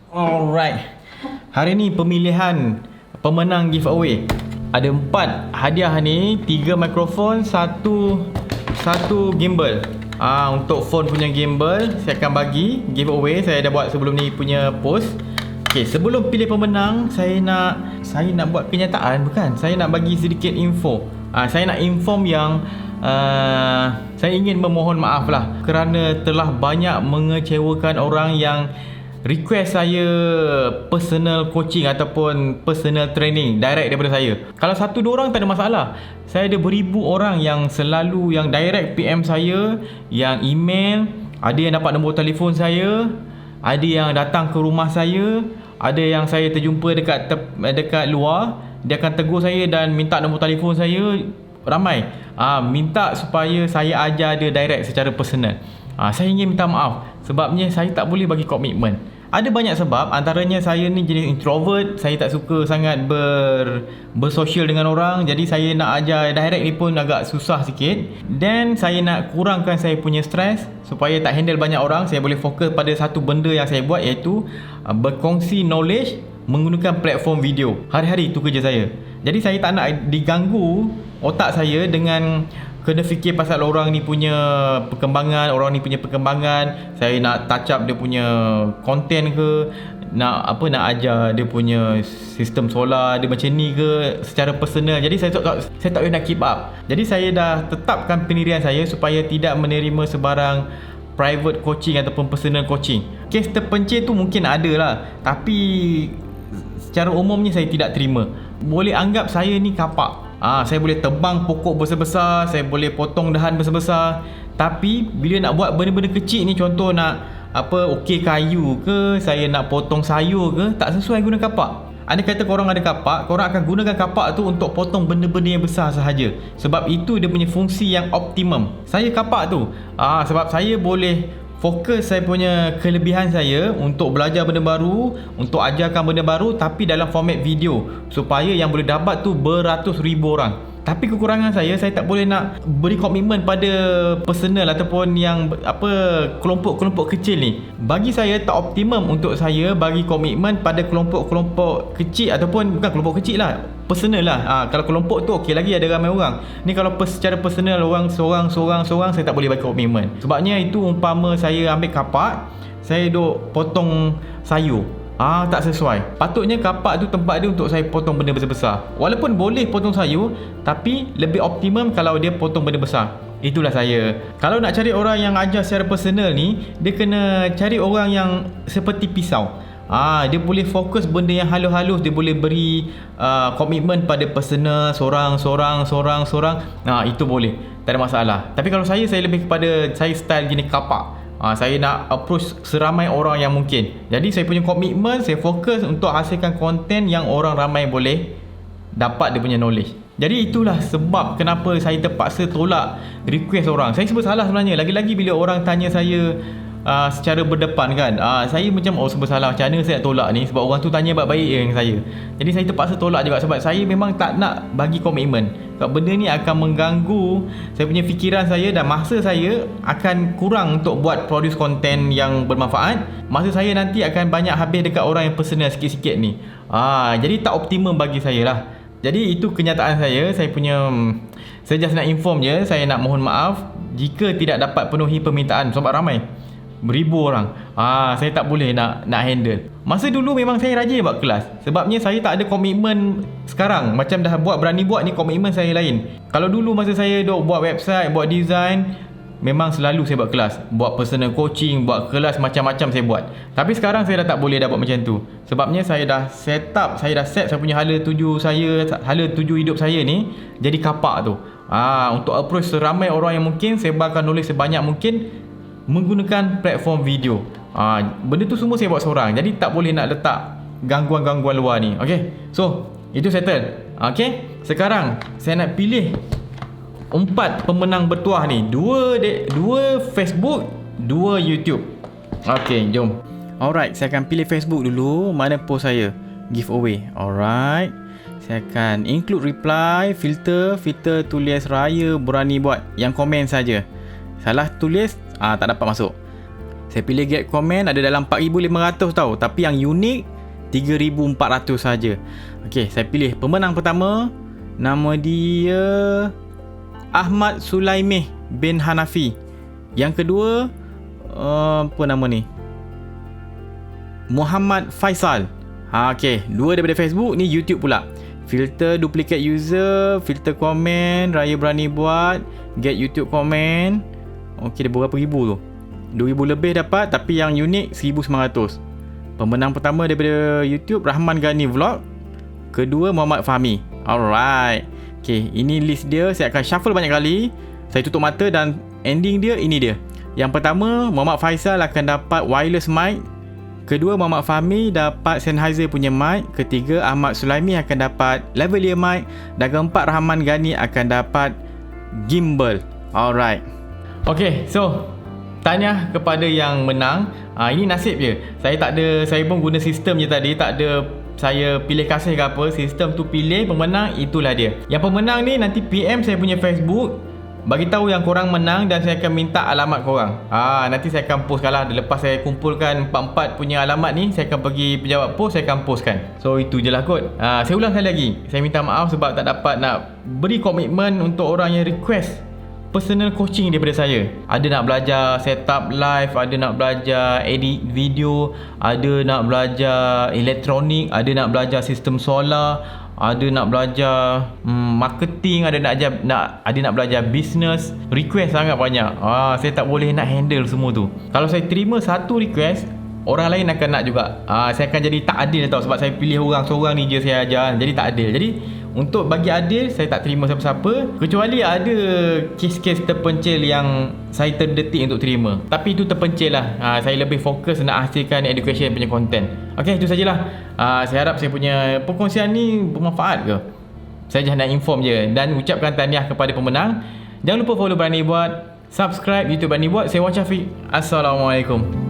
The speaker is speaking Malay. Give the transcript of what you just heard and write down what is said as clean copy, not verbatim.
Alright. Hari ni pemilihan pemenang giveaway. Ada 4 hadiah ni, 3 mikrofon, satu gimbal. Untuk phone punya gimbal saya akan bagi giveaway. Saya dah buat sebelum ni punya post. Okey, sebelum pilih pemenang, saya nak buat kenyataan, bukan. Saya nak bagi sedikit info. Saya nak inform yang saya ingin memohon maaf lah kerana telah banyak mengecewakan orang yang request saya personal coaching ataupun personal training direct daripada saya. Kalau 1-2 orang tak ada masalah. Saya ada beribu orang yang selalu yang direct PM saya, yang email, ada yang dapat nombor telefon saya, ada yang datang ke rumah saya, ada yang saya terjumpa dekat luar, dia akan tegur saya dan minta nombor telefon saya. Ramai minta supaya saya ajar dia direct secara personal. Saya ingin minta maaf sebabnya saya tak boleh bagi komitmen. Ada banyak sebab, antaranya saya ni jenis introvert. Saya tak suka sangat bersosial dengan orang. Jadi saya nak ajar direct ni pun agak susah sikit. Dan saya nak kurangkan saya punya stres supaya tak handle banyak orang. Saya boleh fokus pada satu benda yang saya buat, iaitu berkongsi knowledge menggunakan platform video. Hari-hari itu kerja saya. Jadi saya tak nak diganggu otak saya dengan kena fikir pasal orang ni punya perkembangan, saya nak touch up dia punya konten ke, nak ajar dia punya sistem solar dia macam ni ke secara personal. Jadi saya tak boleh nak keep up. Jadi saya dah tetapkan pendirian saya supaya tidak menerima sebarang private coaching ataupun personal coaching. Kes terpencil tu mungkin ada lah, tapi secara umumnya saya tidak terima. Boleh anggap saya ni kapak. Saya boleh tebang pokok besar-besar, saya boleh potong dahan besar-besar, tapi bila nak buat benda-benda kecil ni, contoh nak ukir kayu ke, saya nak potong sayur ke, tak sesuai guna kapak. Ada kata korang ada kapak, korang akan gunakan kapak tu untuk potong benda-benda yang besar sahaja, sebab itu dia punya fungsi yang optimum. Saya kapak tu sebab saya boleh fokus saya punya kelebihan saya untuk belajar benda baru, untuk ajarkan benda baru, tapi dalam format video supaya yang boleh dapat tu beratus ribu orang. Tapi kekurangan saya tak boleh nak beri komitmen pada personal ataupun yang kelompok-kelompok kecil ni. Bagi saya tak optimum untuk saya bagi komitmen pada kelompok-kelompok kecil, ataupun bukan kelompok kecil lah, personal lah. Kalau kelompok tu okey lagi, ada ramai orang. Ni kalau secara personal, orang seorang, saya tak boleh bagi komitmen. Sebabnya itu umpama saya ambil kapak, saya duk potong sayur. Tak sesuai. Patutnya kapak tu tempat dia untuk saya potong benda besar-besar. Walaupun boleh potong sayur, tapi lebih optimum kalau dia potong benda besar. Itulah saya. Kalau nak cari orang yang ajar secara personal ni, dia kena cari orang yang seperti pisau. Dia boleh fokus benda yang halus-halus. Dia boleh beri komitmen pada personal, seorang. Itu boleh, tak ada masalah. Tapi kalau saya lebih kepada, saya style gini kapak. Saya nak approach seramai orang yang mungkin. Jadi saya punya komitmen, saya fokus untuk hasilkan konten yang orang ramai boleh dapat dia punya knowledge. Jadi itulah sebab kenapa saya terpaksa tolak request orang. Saya sebab salah sebenarnya. Lagi-lagi bila orang tanya saya secara berdepan kan, saya macam sebab salah, macam mana saya nak tolak ni, sebab orang tu tanya baik-baik dengan saya. Jadi saya terpaksa tolak juga sebab saya memang tak nak bagi komitmen. Sebab benda ni akan mengganggu saya punya fikiran saya, dan masa saya akan kurang untuk buat produce konten yang bermanfaat. Masa saya nanti akan banyak habis dekat orang yang personal sikit-sikit ni. Jadi tak optimum bagi saya lah. Jadi itu kenyataan saya. Saya just nak inform je. Saya nak mohon maaf jika tidak dapat penuhi permintaan sebab ramai, beribu orang. Saya tak boleh nak handle. Masa dulu memang saya rajin buat kelas. Sebabnya saya tak ada komitmen sekarang. Macam dah Berani buat ni, komitmen saya lain. Kalau dulu masa saya duk buat website, buat design, memang selalu saya buat kelas, buat personal coaching, buat kelas macam-macam saya buat. Tapi sekarang saya dah tak boleh buat macam tu. Sebabnya saya dah set saya punya hala tuju hidup saya ni jadi kapak tu. Untuk approach seramai orang yang mungkin, sebarkan knowledge sebanyak mungkin menggunakan platform video. Benda tu semua saya buat seorang. Jadi tak boleh nak letak gangguan-gangguan luar ni. Okay, so itu settle. Okay, sekarang saya nak pilih 4 pemenang bertuah ni. 2 Facebook, 2 YouTube. Okay, jom. Alright, saya akan pilih Facebook dulu. Mana post saya? Giveaway. Alright, saya akan include reply, filter tulis raya Berani buat. Yang komen saja. Salah tulis tak dapat masuk. Saya pilih get comment, ada dalam 4,500 tau. Tapi yang unik 3,400 saja. Okey, saya pilih pemenang pertama. Nama dia Ahmad Sulaimeh bin Hanafi. Yang kedua apa nama ni? Muhammad Faisal. Okey, dua daripada Facebook, ni YouTube pula. Filter duplicate user, filter komen, raya berani buat, get YouTube komen. Okey, dia berapa ribu tu? 2,000 lebih dapat, tapi yang unik 1,900. Pemenang pertama daripada YouTube Rahman Ghani Vlog. Kedua Muhammad Fahmi. Alright. Okey, ini list dia. Saya akan shuffle banyak kali. Saya tutup mata dan ending dia ini dia. Yang pertama, Muhammad Faisal akan dapat wireless mic. Kedua, Muhammad Fahmi dapat Sennheiser punya mic. Ketiga, Ahmad Sulaimi akan dapat lavalier mic. Dan keempat, Rahman Ghani akan dapat gimbal. Alright. Okay, so tahniah kepada yang menang. Ini nasib je. Saya pun guna sistem je tadi. Tak ada saya pilih kasih ke apa. Sistem tu pilih pemenang, itulah dia. Yang pemenang ni nanti PM saya punya Facebook, bagi tahu yang korang menang, dan saya akan minta alamat korang. Nanti saya akan postkan lah. Lepas saya kumpulkan 4 punya alamat ni, saya akan pergi pejabat post, saya akan postkan. So itu je lah kot. Saya ulang sekali lagi, saya minta maaf sebab tak dapat nak beri komitmen untuk orang yang request personal coaching daripada saya. Ada nak belajar setup live, ada nak belajar edit video, ada nak belajar elektronik, ada nak belajar sistem solar, ada nak belajar marketing, ada nak belajar business. Request sangat banyak. Saya tak boleh nak handle semua tu. Kalau saya terima satu request, orang lain akan nak juga. Saya akan jadi tak adil tau, sebab saya pilih orang seorang ni je saya ajar. Jadi tak adil. Jadi untuk bagi adil, saya tak terima siapa-siapa, kecuali ada kes-kes terpencil yang saya terdetik untuk terima. Tapi itu terpencil lah. Saya lebih fokus nak hasilkan education punya content. Okay, itu sajalah. Saya harap saya punya perkongsian ni bermanfaat ke. Saya just nak inform je. Dan ucapkan tahniah kepada pemenang. Jangan lupa follow Berani Buat, subscribe YouTube Berani Buat. Saya Syafiq. Assalamualaikum.